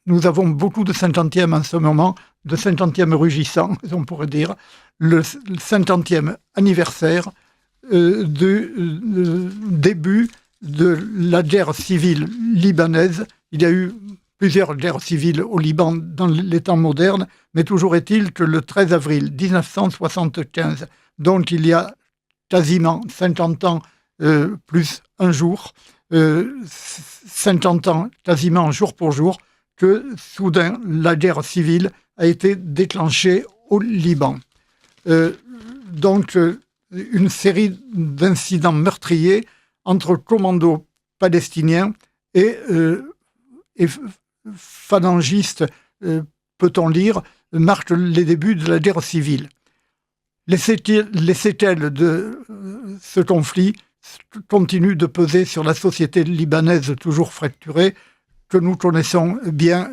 nous avons beaucoup de cinquantièmes en ce moment, de cinquantièmes rugissants, on pourrait dire, le cinquantième anniversaire du début de la guerre civile libanaise. Il y a eu plusieurs guerres civiles au Liban dans les temps modernes, mais toujours est-il que le 13 avril 1975, donc il y a quasiment 50 ans plus un jour, 50 ans quasiment jour pour jour, que soudain la guerre civile a été déclenchée au Liban. Donc une série d'incidents meurtriers entre commandos palestiniens et phalangistes, peut-on dire, marquent les débuts de la guerre civile. Les séquelles de ce conflit continuent de peser sur la société libanaise toujours fracturée, que nous connaissons bien,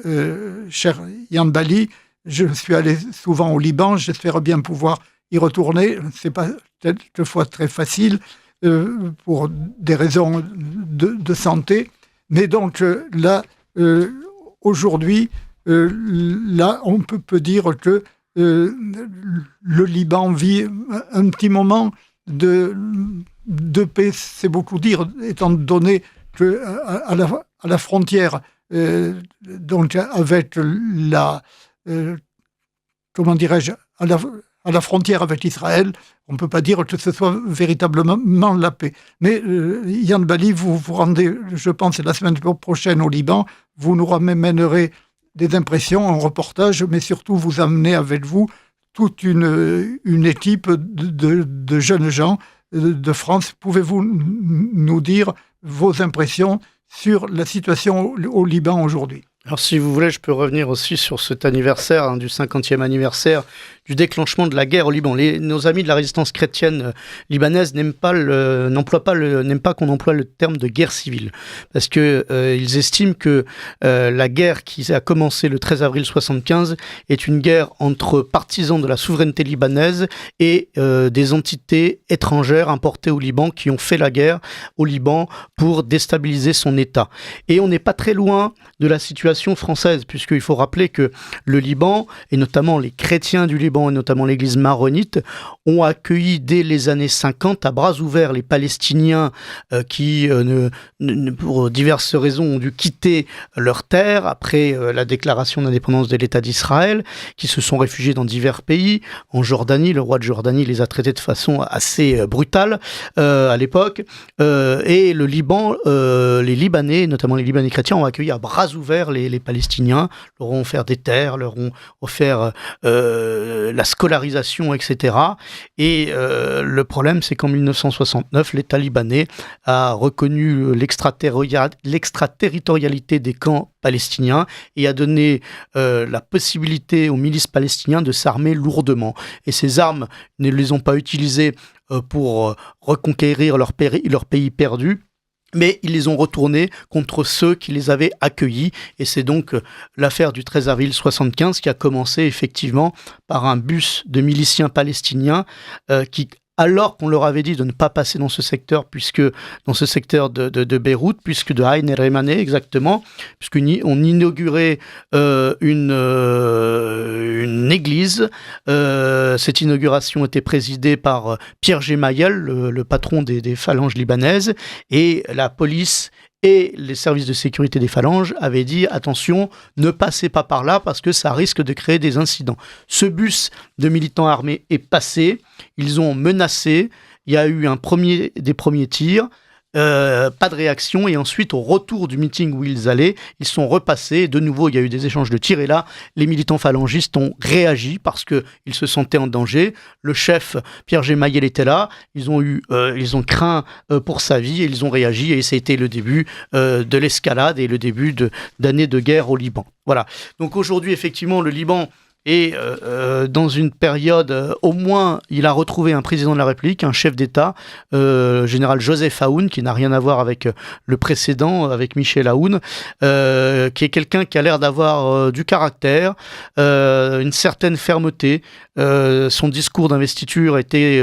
cher Yann Bali. Je suis allé souvent au Liban, j'espère bien pouvoir y retourner. Ce n'est pas quelquefois très facile pour des raisons de santé. Mais donc là, aujourd'hui, là, on peut dire que le Liban vit un petit moment de paix, c'est beaucoup dire, étant donné que à la frontière, donc avec la, comment dirais-je, à la frontière avec Israël, on ne peut pas dire que ce soit véritablement la paix. Mais Yann Bali, vous vous rendez, je pense, la semaine prochaine au Liban, vous nous ramènerez des impressions, un reportage, mais surtout vous amenez avec vous toute une équipe de jeunes gens de France. Pouvez-vous nous dire vos impressions sur la situation au Liban aujourd'hui ? Alors si vous voulez, je peux revenir aussi sur cet anniversaire, du 50e anniversaire du déclenchement de la guerre au Liban. Nos amis de la résistance chrétienne libanaise n'aiment pas qu'on emploie le terme de guerre civile, parce que ils estiment que la guerre qui a commencé le 13 avril 75 est une guerre entre partisans de la souveraineté libanaise et des entités étrangères importées au Liban qui ont fait la guerre au Liban pour déstabiliser son État. Et on n'est pas très loin de la situation française, puisqu'il faut rappeler que le Liban, et notamment les chrétiens du Liban, et notamment l'église maronite, ont accueilli dès les années 50 à bras ouverts les Palestiniens qui, pour diverses raisons, ont dû quitter leur terre après la déclaration d'indépendance de l'État d'Israël, qui se sont réfugiés dans divers pays. En Jordanie, le roi de Jordanie les a traités de façon assez brutale à l'époque. Et le Liban, les Libanais, notamment les Libanais chrétiens, ont accueilli à bras ouverts les Palestiniens, leur ont offert des terres, leur ont offert la scolarisation, etc. Et le problème, c'est qu'en 1969, l'État libanais a reconnu l'extraterritorialité des camps palestiniens et a donné la possibilité aux milices palestiniens de s'armer lourdement. Et ces armes ne les ont pas utilisées pour reconquérir leur pays perdu, mais ils les ont retournés contre ceux qui les avaient accueillis. Et c'est donc l'affaire du 13 avril 75 qui a commencé effectivement par un bus de miliciens palestiniens qui, alors qu'on leur avait dit de ne pas passer dans ce secteur, dans ce secteur de Beyrouth, puisque de Ain el-Raymaneh exactement, puisqu'on inaugurait une église. Cette inauguration était présidée par Pierre Gemayel, le patron des phalanges libanaises, et la police et les services de sécurité des phalanges avaient dit « Attention, ne passez pas par là parce que ça risque de créer des incidents ». Ce bus de militants armés est passé, ils ont menacé, il y a eu des premiers tirs, pas de réaction, et ensuite au retour du meeting où ils allaient, ils sont repassés, de nouveau il y a eu des échanges de tirs, et là les militants phalangistes ont réagi parce qu'ils se sentaient en danger. Le chef Pierre Gemayel était là, ils ont craint pour sa vie, et ils ont réagi, et ça a été le début de l'escalade et le début d'années de guerre au Liban. Voilà, donc aujourd'hui effectivement le Liban et dans une période, au moins, il a retrouvé un président de la République, un chef d'État, général Joseph Aoun, qui n'a rien à voir avec le précédent, avec Michel Aoun, qui est quelqu'un qui a l'air d'avoir du caractère, une certaine fermeté. Son discours d'investiture était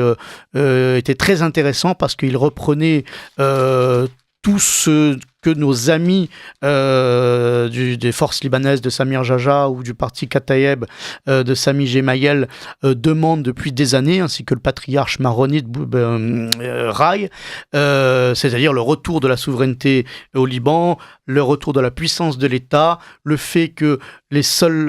très intéressant parce qu'il reprenait tout ce que nos amis des forces libanaises de Samir Jaja ou du parti Kataeb de Sami Gemayel demandent depuis des années, ainsi que le patriarche maronite Rai, c'est-à-dire le retour de la souveraineté au Liban, le retour de la puissance de l'État, le fait que seul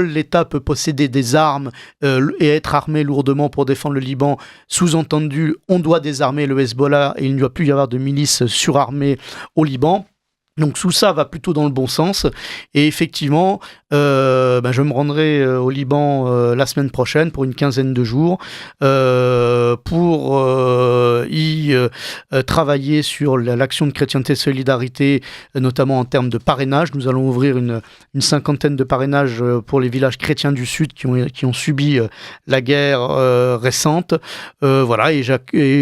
l'État peut posséder des armes et être armé lourdement pour défendre le Liban. Sous-entendu, on doit désarmer le Hezbollah et il ne doit plus y avoir de milices surarmées au Liban. Donc tout ça va plutôt dans le bon sens. Et effectivement, je me rendrai au Liban la semaine prochaine pour une quinzaine de jours pour y travailler sur l'action de Chrétienté et Solidarité, notamment en termes de parrainage. Nous allons ouvrir une cinquantaine de parrainages pour les villages chrétiens du Sud qui ont subi la guerre récente. Voilà, et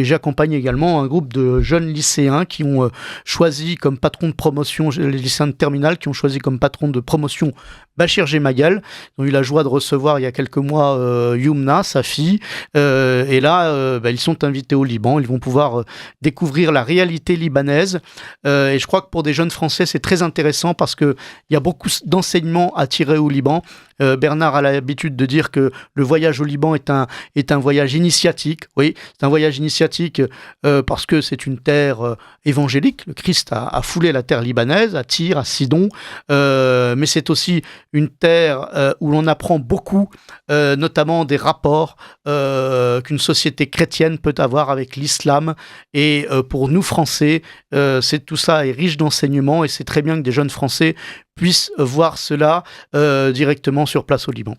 j'accompagne également un groupe de jeunes lycéens qui ont choisi comme patron de promotion, les lycéens de terminale qui ont choisi comme patron de promotion Bachir Gemayel. Ils ont eu la joie de recevoir il y a quelques mois Youmna, sa fille, et là ils sont invités au Liban. Ils vont pouvoir découvrir la réalité libanaise, et je crois que pour des jeunes Français c'est très intéressant parce qu'il y a beaucoup d'enseignements à tirer au Liban. Bernard a l'habitude de dire que le voyage au Liban est un voyage initiatique. Oui, c'est un voyage initiatique parce que c'est une terre évangélique. Le Christ a foulé la terre libanaise, à Tyr, à Sidon, mais c'est aussi une terre où l'on apprend beaucoup, notamment des rapports qu'une société chrétienne peut avoir avec l'islam. Et pour nous Français, tout ça est riche d'enseignements et c'est très bien que des jeunes Français puissent voir cela directement sur place au Liban.